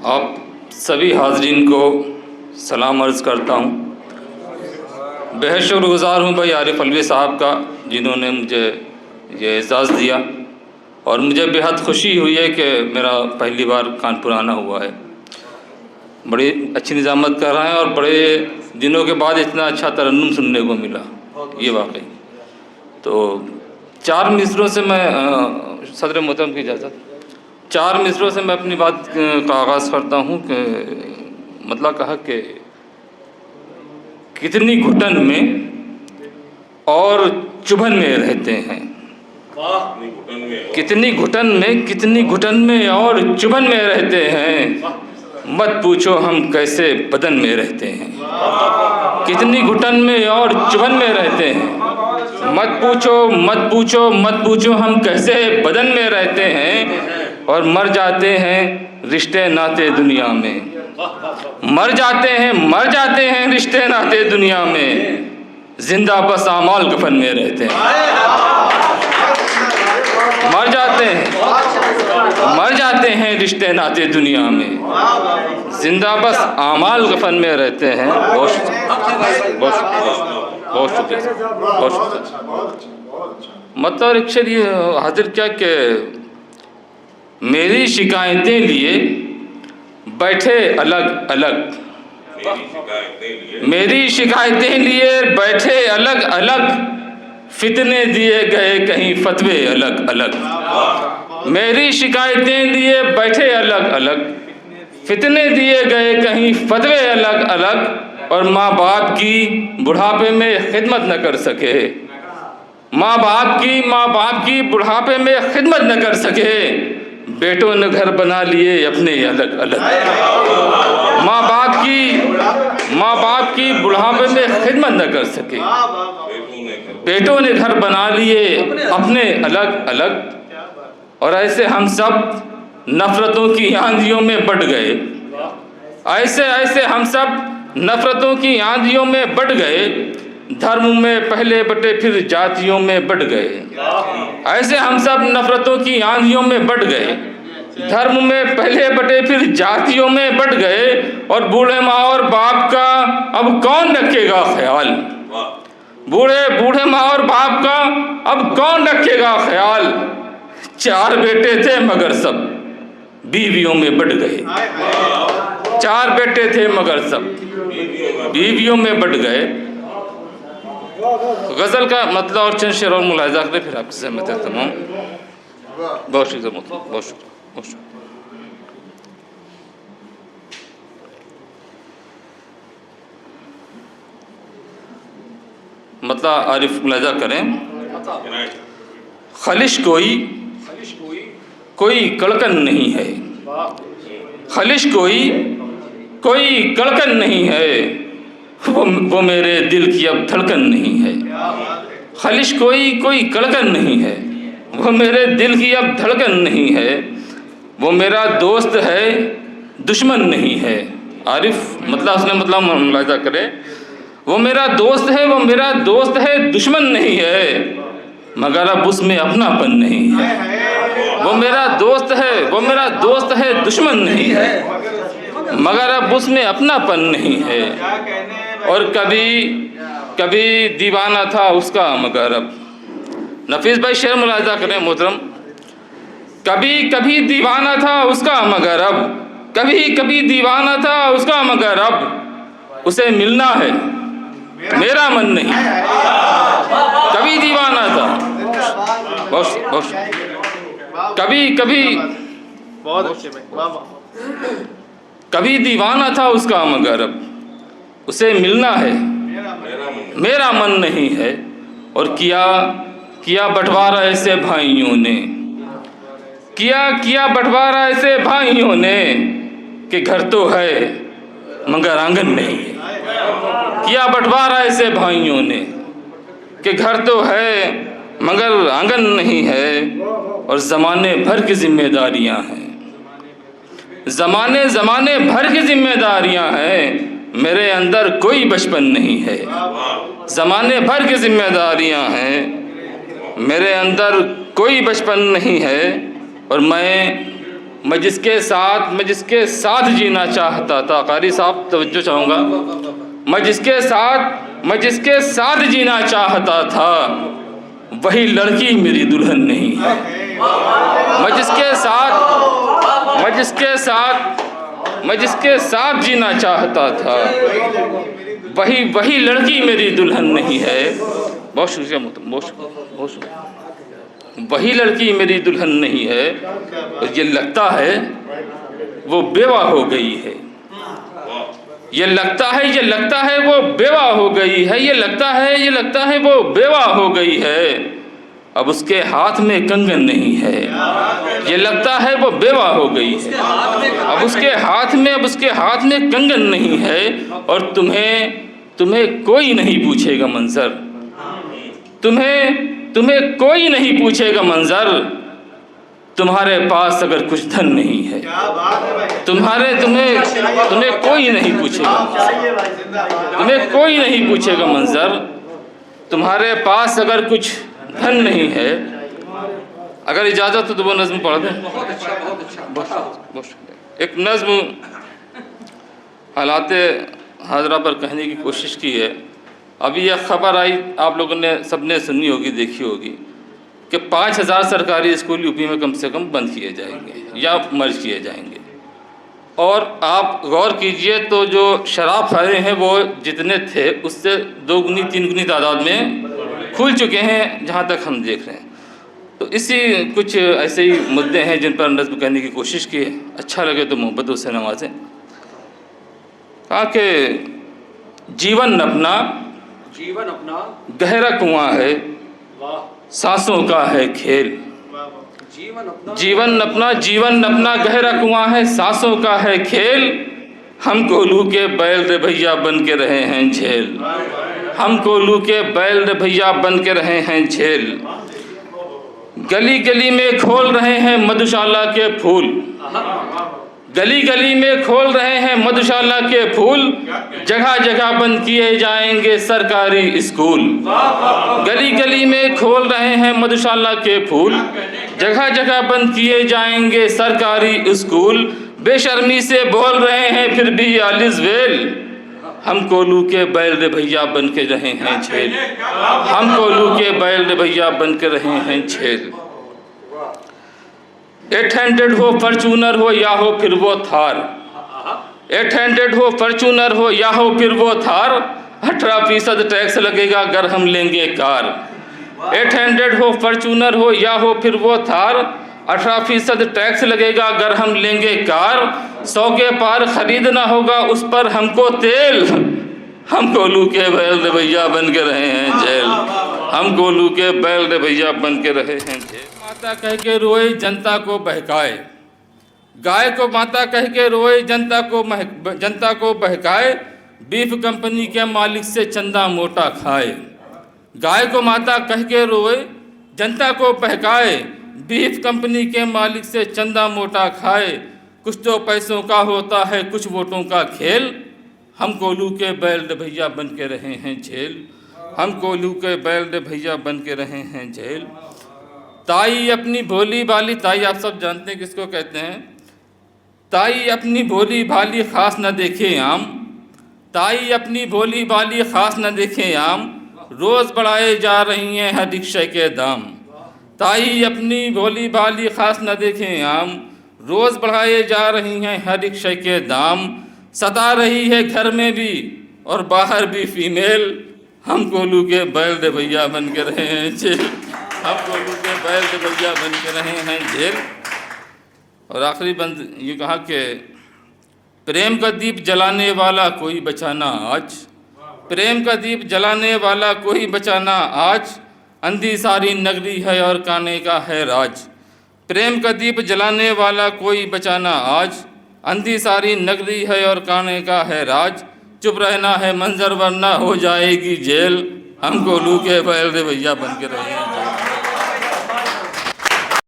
آپ سبھی حاضرین کو سلام عرض کرتا ہوں۔ بہت شکر گزار ہوں بھائی عارف علوی صاحب کا، جنہوں نے مجھے یہ اعزاز دیا، اور مجھے بہت خوشی ہوئی ہے کہ میرا پہلی بار کانپور آنا ہوا ہے۔ بڑی اچھی نظامت کر رہے ہیں، اور بڑے دنوں کے بعد اتنا اچھا ترنم سننے کو ملا، یہ واقعی۔ تو 4 مصروں سے میں صدر محترم کی اجازت 4 مصروں سے میں اپنی بات کا آغاز کرتا ہوں کہ مطلب کہا کہ کتنی گھٹن میں اور چبھن میں رہتے ہیں، کتنی گھٹن میں اور چبھن میں رہتے ہیں، مت پوچھو ہم کیسے بدن میں رہتے ہیں۔ کتنی گھٹن میں اور چبھن میں رہتے ہیں، مت پوچھو ہم کیسے بدن میں رہتے ہیں، اور مر جاتے ہیں رشتے ناتے دنیا میں، مر جاتے ہیں رشتے ناتے دنیا میں، زندہ بس اعمال کفن میں رہتے ہیں۔ مر جاتے ہیں رشتے ناتے دنیا میں، زندہ بس اعمال کفن میں رہتے ہیں۔ بہت شکریہ۔ مطلب ایکچولی حاضر کیا کہ میری شکایتیں لیے بیٹھے الگ الگ، فتنے دیے گئے کہیں فتوے الگ، میری شکایتیں لیے بیٹھے الگ، فتنے دیے گئے کہیں فتوے الگ، اور ماں باپ کی بڑھاپے میں خدمت نہ کر سکے، ماں باپ کی بڑھاپے میں خدمت نہ کر سکے، بیٹوں نے گھر بنا لیے اپنے الگ، ماں باپ کی بڑھاپے میں خدمت نہ کر سکے، بیٹوں نے گھر بنا لیے اپنے الگ، اور ایسے ہم سب نفرتوں کی آندھیوں میں بٹ گئے، ایسے ہم سب نفرتوں کی آندھیوں میں بٹ گئے، دھرم میں پہلے بٹے پھر جاتیوں میں بٹ گئے، ایسے ہم سب نفرتوں کی آندھیوں میں بٹ گئے، دھرم میں پہلے بٹے پھر جاتیوں میں بٹ گئے، اور بوڑھے ماں اور باپ کا اب کون رکھے گا خیال، بوڑھے ماں اور باپ کا اب کون رکھے گا خیال، 4 بیٹے تھے مگر سب بیویوں میں بٹ گئے، 4 بیٹے تھے مگر سب بیویوں میں بٹ گئے۔ غزل کا مطلب اور چند شعر اور ملاحظہ کریں، پھر آپ سے میں تمام۔ بہت شکریہ، بہت شکریہ۔ مطلب عارف ملاحظہ کریں، خلش کوئی کڑکن نہیں ہے، خلش کوئی کڑکن نہیں ہے، وہ میرے دل کی اب دھڑکن نہیں ہے، خلش کوئی کڑکن نہیں ہے، وہ میرے دل کی اب دھڑکن نہیں ہے، وہ میرا دوست ہے دشمن نہیں ہے۔ عارف مطلب اس نے مطلب ملاحظہ کرے، وہ میرا دوست ہے دشمن نہیں ہے، مگر اب اس میں اپنا پن نہیں ہے، وہ میرا دوست ہے دشمن نہیں ہے، مگر اب اس میں اپنا پن نہیں ہے، اور کبھی دیوانہ تھا اس کا مگر اب۔ نفیس بھائی شعر ملاحظہ کریں محترم، کبھی دیوانہ تھا اس کا مگر اب، کبھی دیوانہ تھا اس کا مگر اب، اسے ملنا ہے میرا من نہیں، کبھی دیوانہ تھا کبھی دیوانہ تھا اس کا مگر اب، اسے ملنا ہے میرا من نہیں ہے، اور کیا بٹوارا ایسے بھائیوں نے، کیا بٹوارا ایسے بھائیوں نے، کہ گھر تو ہے مگر آنگن نہیں ہے، کیا بٹوارا ایسے بھائیوں نے، کہ گھر تو ہے مگر آنگن نہیں ہے، اور زمانے بھر کی ذمہ داریاں ہیں، زمانے بھر کی ذمہ داریاں ہیں، میرے اندر کوئی بچپن نہیں ہے، زمانے بھر کی ذمہ داریاں ہیں، میرے اندر کوئی بچپن نہیں ہے، اور میں جس کے ساتھ جینا چاہتا تھا، قاری صاحب توجہ چاہوں گا، میں جس کے ساتھ جینا چاہتا تھا وہی لڑکی میری دلہن نہیں ہے۔ میں جس کے ساتھ جینا چاہتا تھا وہی لڑکی میری دلہن نہیں ہے۔ بہت شکریہ محترم، بہت شکریہ۔ وہی لڑکی میری دلہن نہیں ہے، اور یہ لگتا ہے وہ بیوہ ہو گئی ہے۔ یہ لگتا ہے وہ بیوہ ہو گئی ہے، یہ لگتا ہے وہ بیوہ ہو گئی ہے، اب اس کے ہاتھ میں کنگن نہیں ہے۔ یہ لگتا ہے وہ بیوہ ہو گئی ہے، اب اس کے ہاتھ میں کنگن نہیں ہے، اور تمہیں کوئی نہیں پوچھے گا منظر، تمہیں کوئی نہیں پوچھے گا منظر، تمہارے پاس اگر کچھ دھن نہیں ہے، تمہیں کوئی نہیں پوچھے گا منظر، تمہارے پاس اگر کچھ دھن نہیں ہے۔ اگر اجازت ہو تو وہ نظم پڑھ دیں۔ بہت شکریہ۔ ایک نظم حالات حاضرہ پر کہنے کی کوشش کی ہے۔ ابھی یہ خبر آئی، آپ لوگوں نے سب نے سنی ہوگی، دیکھی ہوگی، کہ 5000 سرکاری اسکول یو پی میں کم سے کم بند کیے جائیں گے یا مرج کیے جائیں گے۔ اور آپ غور کیجئے تو جو شراب خانے ہیں وہ جتنے تھے اس سے 2 گنی 3 گنی تعداد میں کھل چکے ہیں، جہاں تک ہم دیکھ رہے ہیں۔ تو اسی کچھ ایسے ہی مدعے ہیں جن پر نظم کرنے کی کوشش کی ہے، اچھا لگے تو محبتوں سے نوازیں۔ کہا کہ جیون اپنا گہرا کنواں ہے، سانسوں کا ہے کھیل۔ جیون اپنا گہرا کنواں ہے، سانسوں کا ہے کھیل، ہم کولو کے بیل رے بھیا بن کے رہے ہیں جھیل، ہم کولو کے بیل رے بھیا بن کے رہے ہیں جھیل۔ گلی گلی میں کھول رہے ہیں مدھوشالہ کے پھول، گلی گلی میں کھول رہے ہیں مدھوشالہ کے پھول، جگہ جگہ بند کیے جائیں گے سرکاری اسکول۔ گلی گلی میں کھول رہے ہیں مدھوشالہ کے پھول، جگہ جگہ بند کیے جائیں گے سرکاری اسکول، بے شرمی سے بول رہے ہیں پھر بھی آلز ویل، ہم کولو کے بیل رے بھیا بن کے رہے ہیں جھیل، ہم کولو کے بیل رے بھیا بن کے رہے ہیں جھیل۔ 800 ہو فرچونر ہو یا ہو پھر وہ تھار، 800 ہو فرچونر ہو یا ہو پھر وہ تھار، 18% ٹیکس لگے گا اگر ہم لیں گے کار۔ 800 ہو فرچونر ہو یا ہو پھر وہ تھار، 18% ٹیکس لگے گا اگر ہم لیں گے کار، 100 کے پار خریدنا ہوگا اس پر ہم کو تیل، ہم کولو کے بیل رے بھیا بن کے رہے ہیں جیل، ہم کولو کے بیل رے بھیا بن کے رہے ہیں جیل۔ ماتا کہہ کے روئے جنتا کو بہکائے، گائے کو ماتا کہہ کے روئے جنتا کو بہکائے، بیف کمپنی کے مالک سے چندہ موٹا کھائے۔ گائے کو ماتا کہہ کے روئے جنتا کو بہکائے، بیف کمپنی کے مالک سے چندہ موٹا کھائے، کچھ تو پیسوں کا ہوتا ہے کچھ ووٹوں کا کھیل، ہم کولو کے بیل رے بھیا بن کے رہے ہیں جھیل، ہم کولو کے بیل رے بھیا بن کے رہے ہیں جھیل۔ تائی اپنی بھولی بھالی، تائی آپ سب جانتے ہیں کس کو کہتے ہیں، تائی اپنی بھولی بھالی خاص نہ دیکھے عام، تائی اپنی بھولی بھالی خاص نہ دیکھے عام، روز بڑھائے جا رہی ہیں ہر ایک شے کے دام۔ تائی اپنی بھولی بھالی خاص نہ دیکھیں عام، روز بڑھائے جا رہی ہیں ہر ایک شے کے دام، ستا رہی ہے گھر میں بھی اور باہر بھی فیمیل، ہم کولو کے بیل رے بھیا بن کے رہے ہیں جیل، ہم کولو کے بیل رے بھیا بن کے رہے ہیں جیل۔ اور آخری بند یہ کہا کہ پریم کا دیپ جلانے والا کوئی بچانا آج، پریم کا دیپ جلانے والا کوئی بچانا آج، اندھی ساری نگری ہے اور کانے کا ہے راج۔ پریم کا دیپ جلانے والا کوئی بچانا آج، اندھی ساری نگری ہے اور کانے کا ہے راج، چپ رہنا ہے منظر ورنہ ہو جائے گی جیل، ہم کولو کے بیل رے بھیا بن کے رہے ہیں۔